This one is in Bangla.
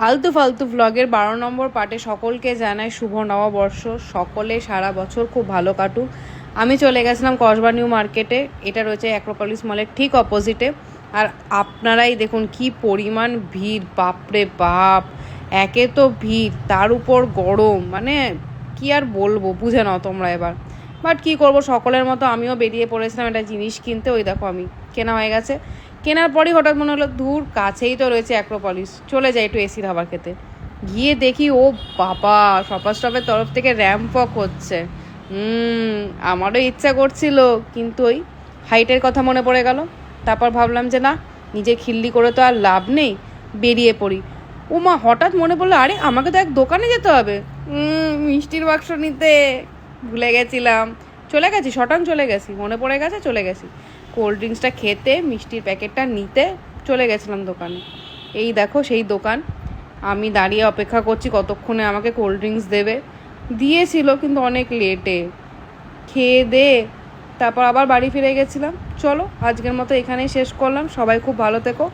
আলতু ফালতু ভ্লগের 12 নম্বর পার্টে সকলকে জানাই শুভ নববর্ষ। সকলে সারা বছর খুব ভালো কাটুক। আমি চলে গেছিলাম কসবা নিউ মার্কেটে, এটা রয়েছে অ্যাক্রোপলিস মলের ঠিক অপোজিটে। আর আপনারাই দেখুন কি পরিমাণ ভিড়, বাপরে বাপ! একে তো ভিড়, তার উপর গরম, মানে কি আর বলবো, বুঝে নাও তোমরা এবার। বাট কী করবো, সকলের মতো আমিও বেরিয়ে পড়েছিলাম একটা জিনিস কিনতে। ওই দেখো আমি কেনা হয়ে গেছে। কেনার পরই হঠাৎ মনে হলো ধুর, কাছেই তো রয়েছে অ্যাক্রোপলিস, চলে যাই একটু এসির হাওয়া খেতে। গিয়ে দেখি ও বাবা, শপার স্টপের তরফ থেকে র্যাম্প ওয়াক হচ্ছে। আমারও ইচ্ছা করছিল, কিন্তু ওই হাইটের কথা মনে পড়ে গেল। তারপর ভাবলাম যে না, নিজে খিল্লি করে তো আর লাভ নেই, বেরিয়ে পড়ি। ও মা, হঠাৎ মনে পড়লো আরে আমাকে তো এক দোকানে যেতে হবে, মিষ্টির বাক্স নিতে ভুলে গেছিলাম। চলে গেছি, শটান চলে গেছি, মনে পড়ে গেছে, চলে গেছি। কোল্ড ড্রিঙ্কসটা খেতে, মিষ্টির প্যাকেটটা নিতে চলে গেছিলাম দোকানে। এই দেখো সেই দোকান। আমি দাঁড়িয়ে অপেক্ষা করছি কতক্ষণে আমাকে কোল্ড ড্রিঙ্কস দেবে। দিয়েছিল কিন্তু অনেক লেটে। খেয়ে দে তারপর আবার বাড়ি ফিরে গেছিলাম। চলো আজকের মতো এখানেই শেষ করলাম। সবাই খুব ভালো থেকো,